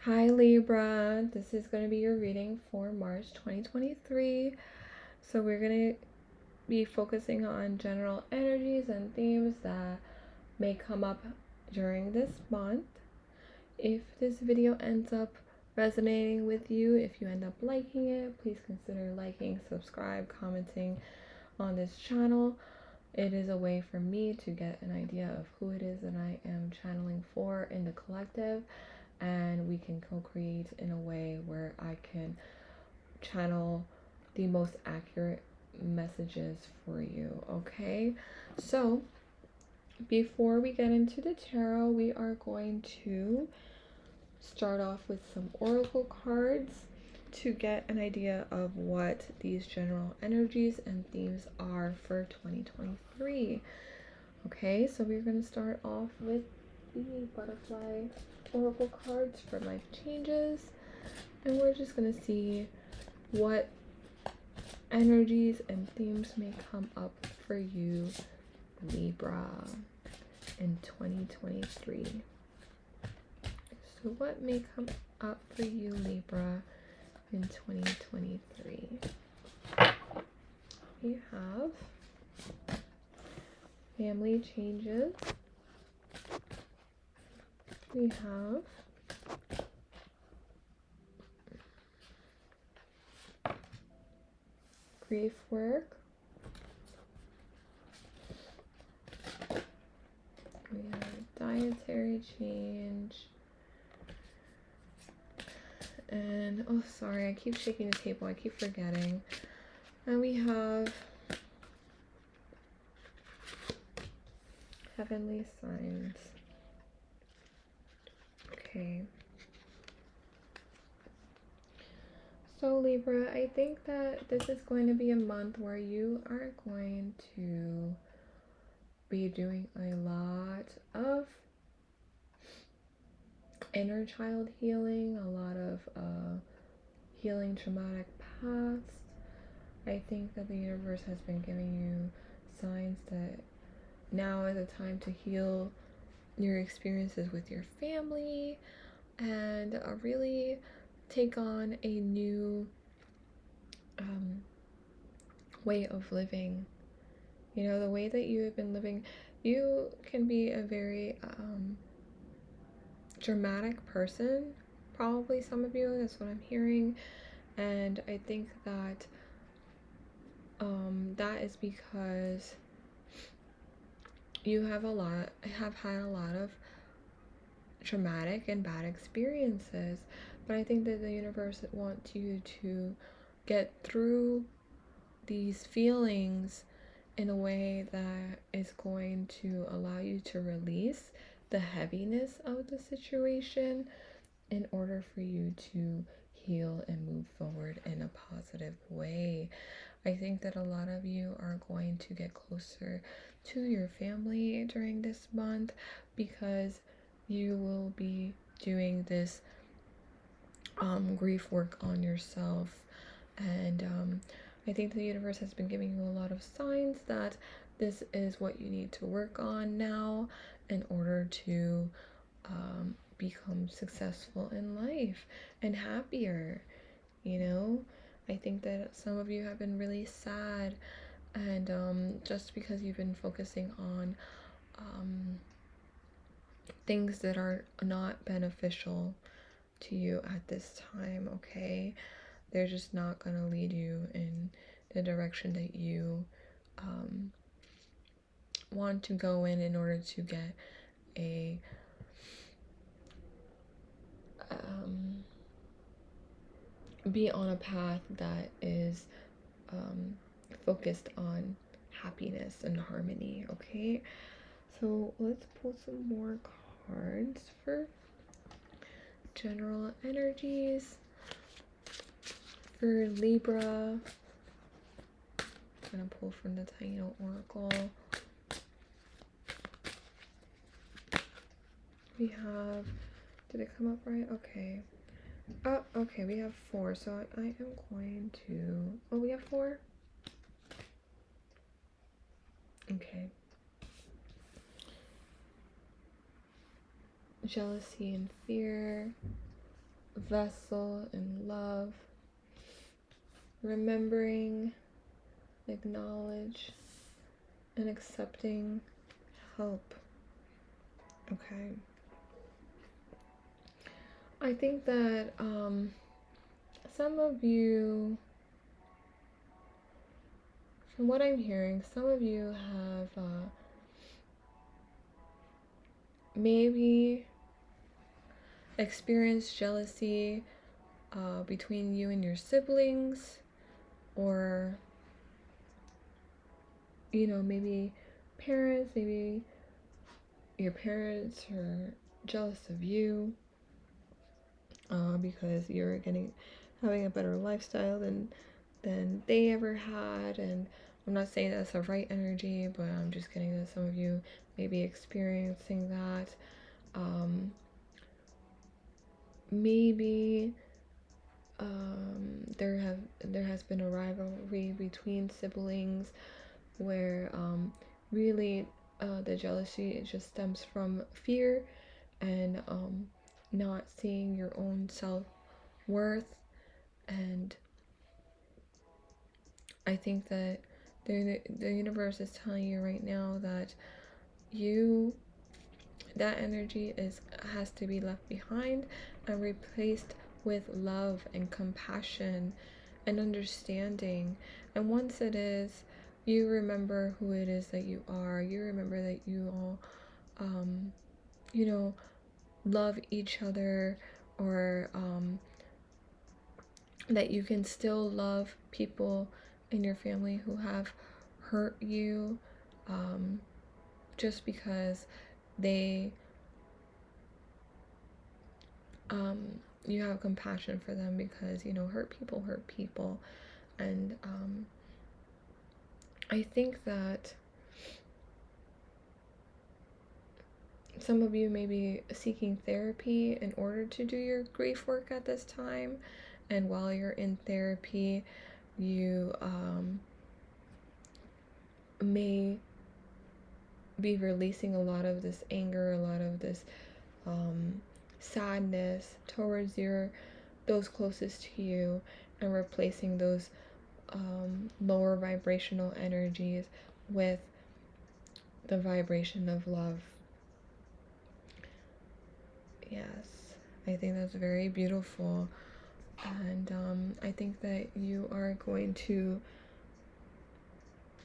Hi Libra, this is going to be your reading for March 2023. So we're going to be focusing on general energies and themes that may come up during this month. If this video ends up resonating with you, if you end up liking it, please consider liking, subscribe, commenting on this channel. It is a way for me to get an idea of who it is that I am channeling for in the collective, and we can co-create in a way where I can channel the most accurate messages for you. Okay, so before we get into the tarot, we are going to start off with some oracle cards to get an idea of what these general energies and themes are for 2023. Okay, so we're going to start off with the butterfly oracle cards for life changes, and we're just going to see what energies and themes may come up for you, Libra, in 2023. So what may come up for you, Libra, in 2023? We have family changes. We have grief work. We have dietary change. And, oh, sorry, I keep shaking the table. I keep forgetting. And we have heavenly signs. Okay. So Libra, I think that this is going to be a month where you are going to be doing a lot of inner child healing, a lot of healing traumatic past. I think that the universe has been giving you signs that now is a time to heal your experiences with your family and really take on a new way of living. You know, the way that you have been living, you can be a very dramatic person, probably some of you, that's what I'm hearing. And I think that that is because you have had a lot of traumatic and bad experiences, but I think that the universe wants you to get through these feelings in a way that is going to allow you to release the heaviness of the situation in order for you to heal and move forward in a positive way. I think that a lot of you are going to get closer to your family during this month because you will be doing this grief work on yourself. And I think the universe has been giving you a lot of signs that this is what you need to work on now in order to become successful in life and happier. You know, I think that some of you have been really sad, and just because you've been focusing on things that are not beneficial to you at this time, okay? They're just not going to lead you in the direction that you want to go in order to get a be on a path that is focused on happiness and harmony, okay? So let's pull some more cards for general energies for Libra. I'm gonna pull from the Taino Oracle. We have, did it come up right? Okay. Oh, okay, we have 4, so I am going to, oh, we have 4? Okay. Jealousy and fear. vessel in love, remembering, acknowledge, and accepting help. Okay. I think that some of you, from what I'm hearing, some of you have maybe experienced jealousy between you and your siblings, or maybe parents, maybe your parents are jealous of you because you're having a better lifestyle than they ever had. And I'm not saying that's a right energy, but I'm just getting that some of you may be experiencing that. Maybe there has been a rivalry between siblings where really the jealousy just stems from fear and not seeing your own self-worth. And I think that the universe is telling you right now that that energy has to be left behind and replaced with love and compassion and understanding. And once it is, you remember who it is that you are. You remember that you all love each other, or that you can still love people in your family who have hurt you, just because they you have compassion for them, because hurt people. And I think that some of you may be seeking therapy in order to do your grief work at this time. And while you're in therapy, you may be releasing a lot of this anger, a lot of this sadness towards those closest to you, and replacing those lower vibrational energies with the vibration of love. Yes, I think that's very beautiful. And I think that you are going to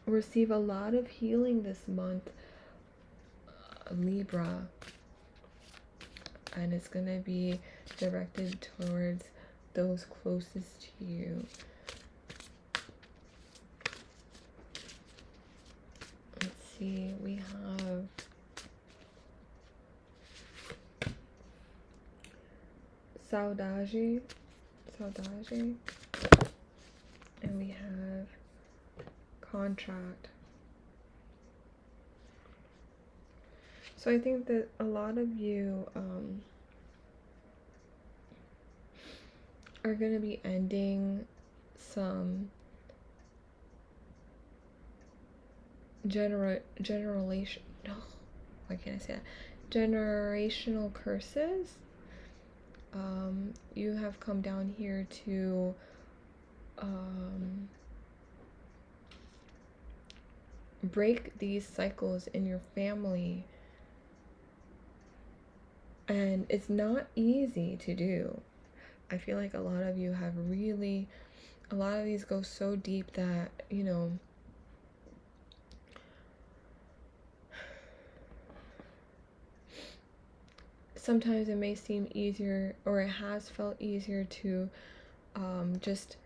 receive a lot of healing this month, Libra. And it's going to be directed towards those closest to you. Let's see, we have Saudade, and we have Contract. So I think that a lot of you are going to be ending some generational curses. You have come down here to break these cycles in your family, and it's not easy to do. I feel like a lot of you have a lot of these go so deep that sometimes it may seem easier, or it has felt easier, to just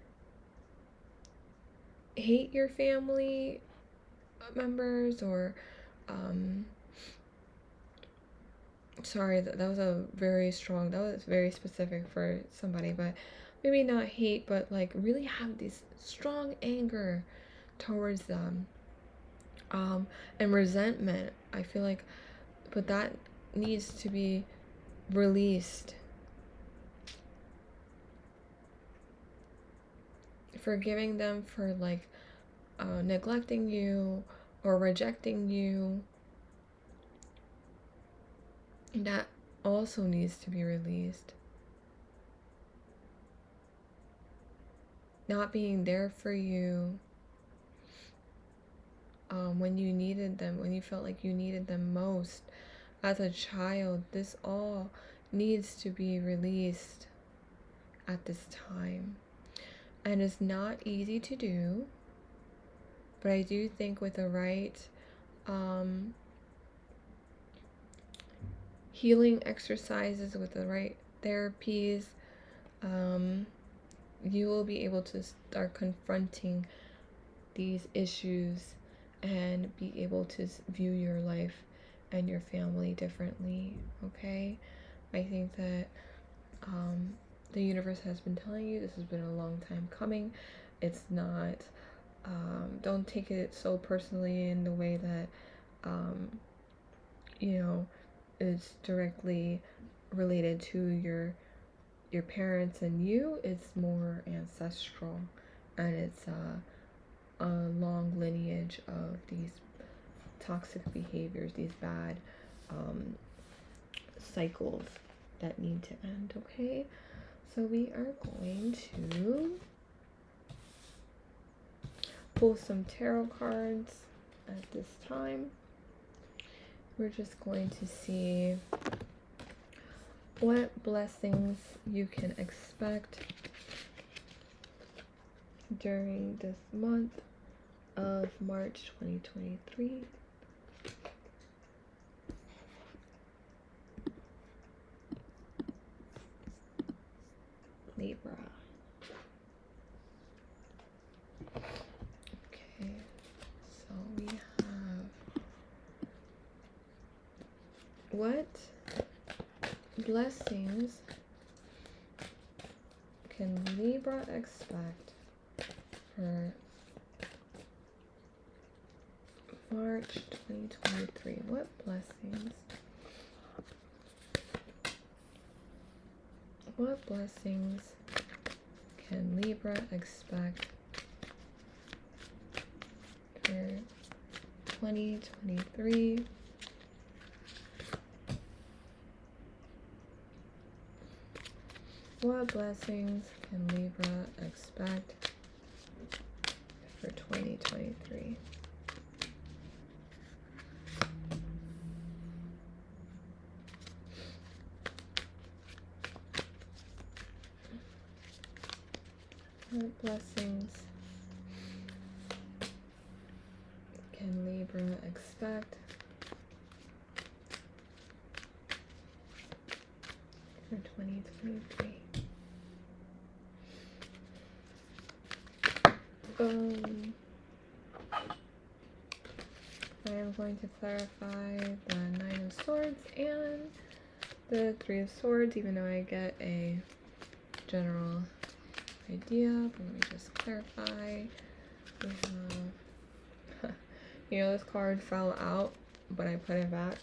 hate your family members, or sorry, that was that was very specific for somebody, but maybe not hate, but like really have this strong anger towards them, and resentment. I feel like, but that needs to be released. Forgiving them for neglecting you or rejecting you, that also needs to be released. not being there for you when you needed them, when you felt like you needed them most as a child. This all needs to be released at this time. And it's not easy to do, but I do think with the right healing exercises, with the right therapies, you will be able to start confronting these issues and be able to view your life and your family differently. Okay, I think that the universe has been telling you this has been a long time coming. It's not, don't take it so personally in the way that you know, is directly related to your parents and you. It's more ancestral, and it's a long lineage of these toxic behaviors, these bad cycles that need to end. Okay, so we are going to pull some tarot cards at this time. We're just going to see what blessings you can expect during this month of March 2023. Libra. Okay, so we have, what blessings can Libra expect for March 2023? What blessings? What blessings can Libra expect for 2023? What blessings can Libra expect for 2023? What blessings can Libra expect for 2023? I am going to clarify the Nine of Swords and the Three of Swords, even though I get a general idea, but let me just clarify. We have, you know, this card fell out, but I put it back.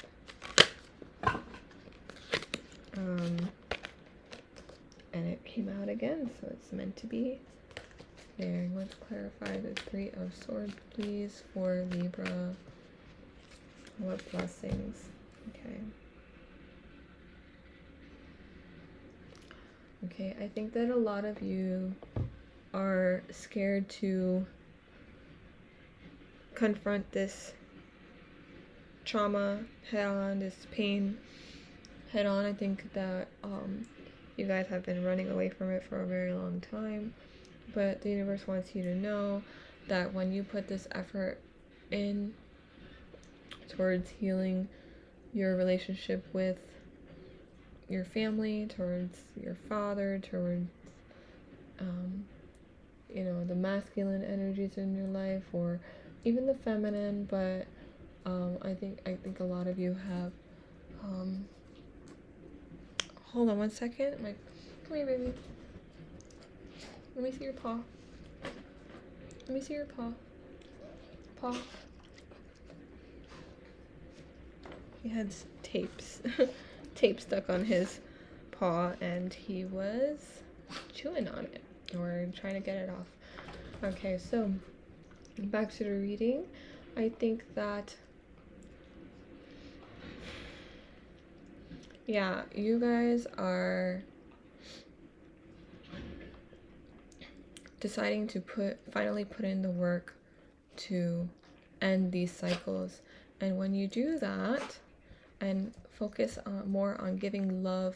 And it came out again, so it's meant to be. There, let's clarify the Three of Swords, please, for Libra. What blessings? Okay. Okay, I think that a lot of you are scared to confront this trauma head on, this pain head on. I think that you guys have been running away from it for a very long time, but the universe wants you to know that when you put this effort in towards healing your relationship with your family, towards your father, towards you know, the masculine energies in your life, or even the feminine, but I think a lot of you have hold on one second. Come here, baby. Let me see your paw. Let me see your paw. Paw. He had tapes. Tape stuck on his paw, and he was chewing on it or trying to get it off. Okay, so back to the reading. I think that, yeah, you guys are deciding to finally put in the work to end these cycles. And when you do that and focus more on giving love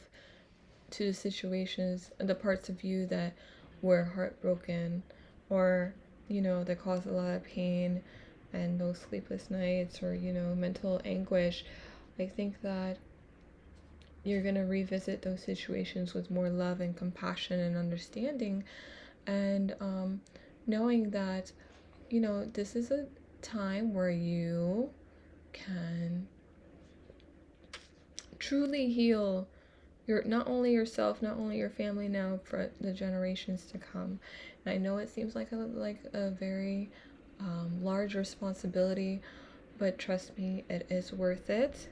to the situations and the parts of you that were heartbroken, or that caused a lot of pain and those sleepless nights, or mental anguish, I think that you're going to revisit those situations with more love and compassion and understanding, and knowing that this is a time where you can truly heal not only yourself, not only your family now, for the generations to come. And I know it seems like a very large responsibility, but trust me, it is worth it.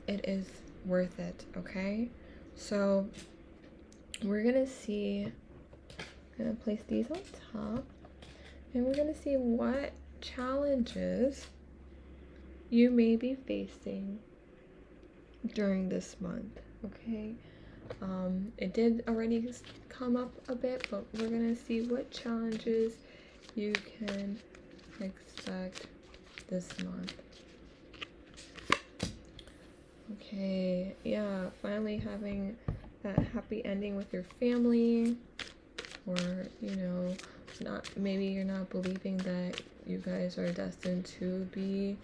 It is worth it, okay? So we're gonna see, I'm gonna place these on top, and we're gonna see what challenges you may be facing during this month, okay? It did already come up a bit, but we're gonna see what challenges you can expect this month. Okay, yeah, finally having that happy ending with your family, or maybe you're not believing that you guys are destined to be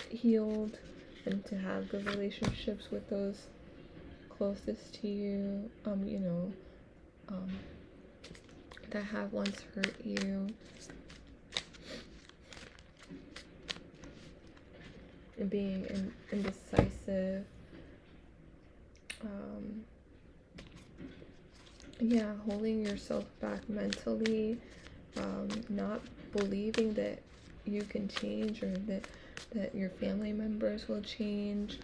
healed and to have good relationships with those closest to you, that have once hurt you, and being indecisive, holding yourself back mentally, not believing that you can change, or that your family members will change.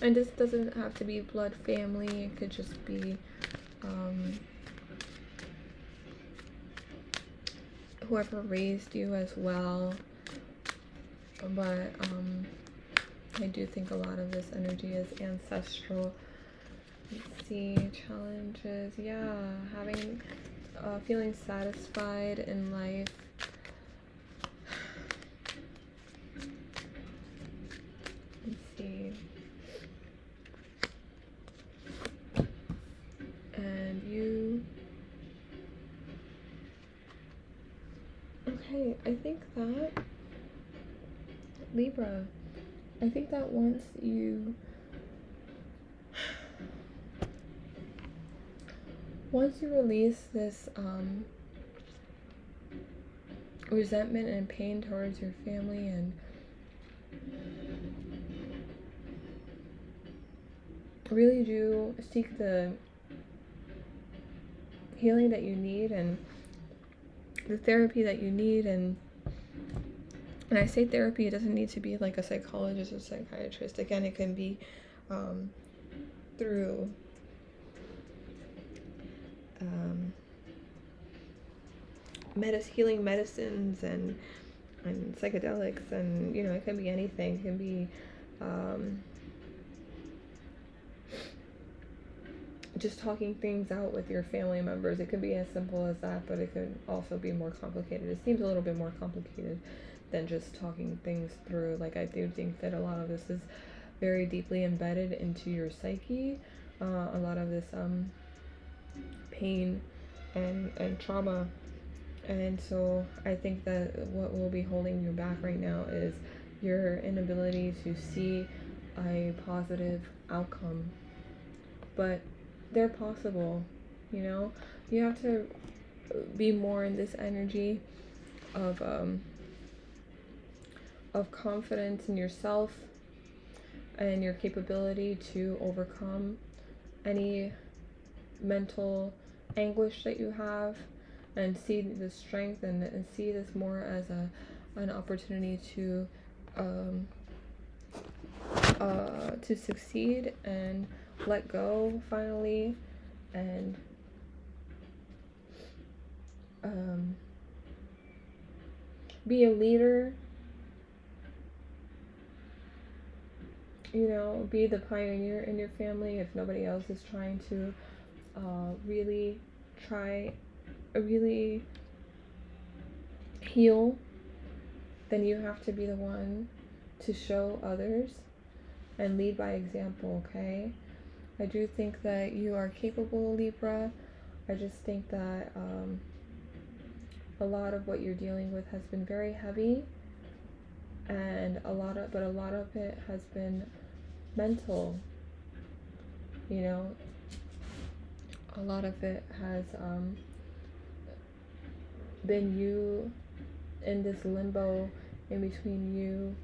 And this doesn't have to be blood family, it could just be whoever raised you as well. But I do think a lot of this energy is ancestral. Let's see, challenges, having feeling satisfied in life. Let's see. And you, okay, I think that Libra, I think that once you release this resentment and pain towards your family, and really do seek the healing that you need and the therapy that you need, and I say therapy, it doesn't need to be like a psychologist or psychiatrist. Again, it can be through healing medicines and psychedelics, and it can be anything. It can be just talking things out with your family members. It could be as simple as that, but it could also be more complicated. It seems a little bit more complicated than just talking things through. Like, I do think that a lot of this is very deeply embedded into your psyche. A lot of this pain and trauma. And so I think that what will be holding you back right now is your inability to see a positive outcome. But they're possible, You have to be more in this energy of confidence in yourself and your capability to overcome any mental anguish that you have, and see the strength and see this more as an opportunity to succeed and let go finally, and be a leader you know, be the pioneer in your family. If nobody else is trying to really really heal, then you have to be the one to show others and lead by example, okay? I do think that you are capable, Libra. I just think that a lot of what you're dealing with has been very heavy, and a lot of it has been mental. You know, a lot of it has been you in this limbo in between you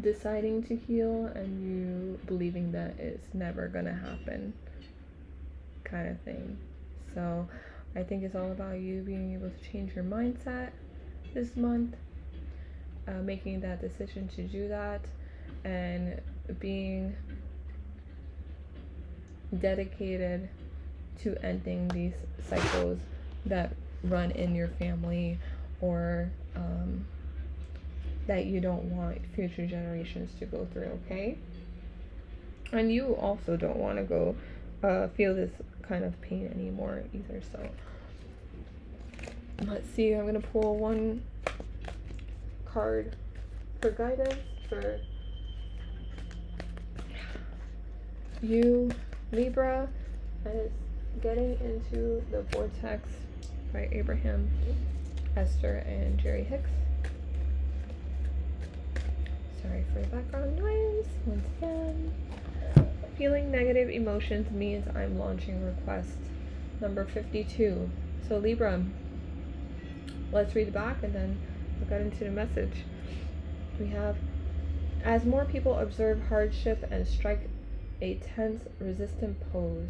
deciding to heal and you believing that it's never gonna happen, kind of thing. So I think it's all about you being able to change your mindset this month, making that decision to do that, and being dedicated to ending these cycles that run in your family, or that you don't want future generations to go through, okay? And you also don't want to go feel this kind of pain anymore either. So let's see, I'm going to pull one card for guidance for you, Libra, and it's getting into the Vortex by Abraham, Esther, and Jerry Hicks. Sorry for the background noise once again. Feeling negative emotions means I'm launching request number 52. So Libra, let's read the back and then we'll get into the message. We have, as more people observe hardship and strike a tense, resistant pose,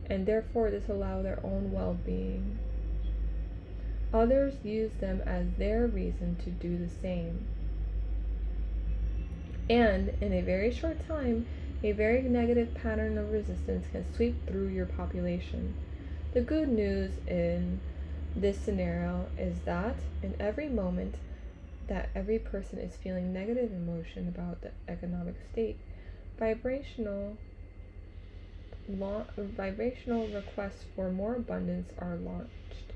and therefore disallow their own well-being, others use them as their reason to do the same. And in a very short time, a very negative pattern of resistance can sweep through your population. The good news in this scenario is that in every moment that every person is feeling negative emotion about the economic state, vibrational requests for more abundance are launched,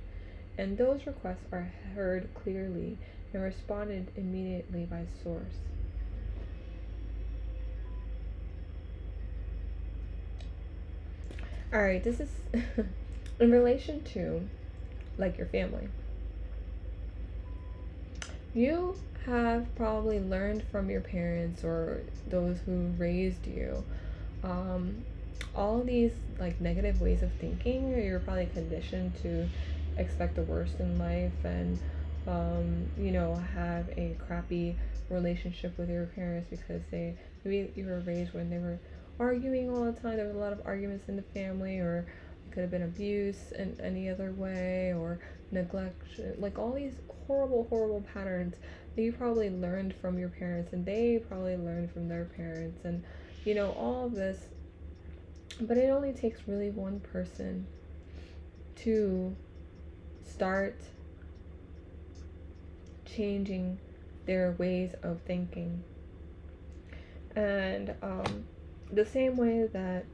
and those requests are heard clearly and responded immediately by source. Alright, this is in relation to, like, your family. You have probably learned from your parents or those who raised you all these, like, negative ways of thinking. You're probably conditioned to expect the worst in life and you know, have a crappy relationship with your parents because maybe you were raised when they were arguing all the time. There was a lot of arguments in the family, or it could have been abuse in any other way, or neglect, like all these horrible patterns that you probably learned from your parents, and they probably learned from their parents, and you know, all of this. But it only takes really one person to start changing their ways of thinking. And the same way that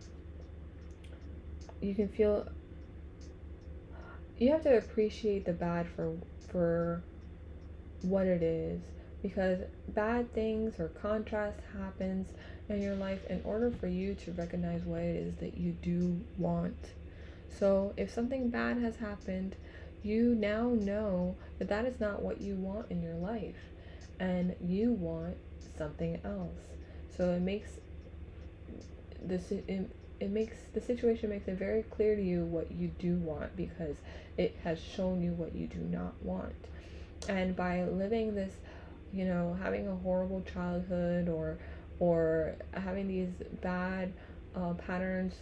you can feel, you have to appreciate the bad for what it is, because bad things or contrast happens in your life in order for you to recognize what it is that you do want. So if something bad has happened, you now know that that is not what you want in your life, and you want something else. So it makes the situation makes it very clear to you what you do want, because it has shown you what you do not want. And by living this, you know, having a horrible childhood, or having these bad patterns,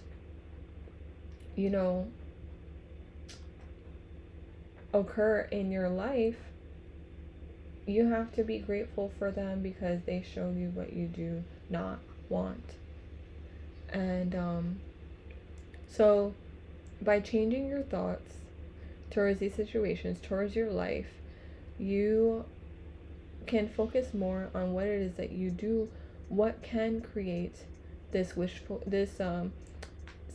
you know, occur in your life, you have to be grateful for them because they show you what you do not want. And so by changing your thoughts towards these situations, towards your life, you can focus more on what it is that you do, what can create this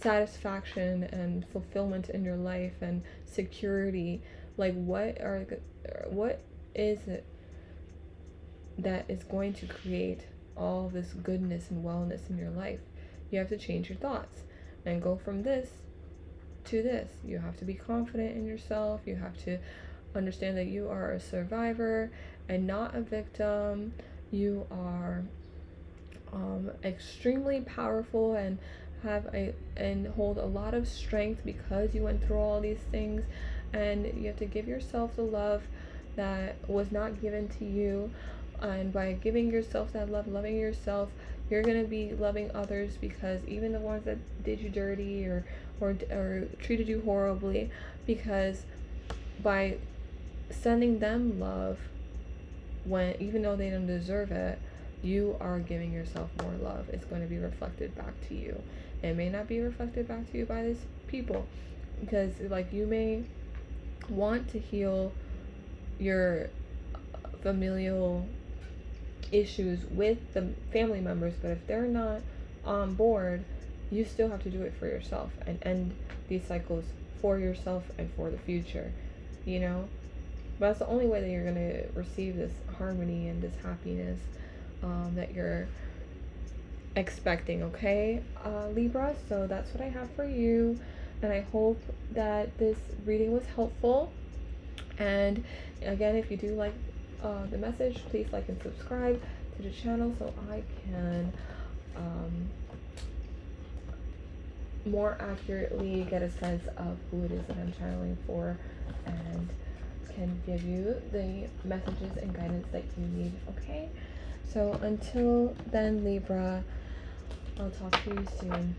satisfaction and fulfillment in your life and security. Like what is it that is going to create all this goodness and wellness in your life? You have to change your thoughts and go from this to this. You have to be confident in yourself. You have to understand that you are a survivor and not a victim. You are extremely powerful and hold a lot of strength because you went through all these things, and you have to give yourself the love that was not given to you. And by giving yourself that love, loving yourself, you're going to be loving others, because even the ones that did you dirty or treated you horribly, because by sending them love, when even though they don't deserve it, you are giving yourself more love. It's going to be reflected back to you. It may not be reflected back to you by these people, because like you may want to heal your familial issues with the family members, but if they're not on board, you still have to do it for yourself and end these cycles for yourself and for the future, you know. But that's the only way that you're going to receive this harmony and this happiness that you're expecting, okay, Libra? So that's what I have for you, and I hope that this reading was helpful. And again, if you do like the message, please like and subscribe to the channel so I can more accurately get a sense of who it is that I'm channeling for, and can give you the messages and guidance that you need, okay? So until then, Libra, I'll talk to you soon.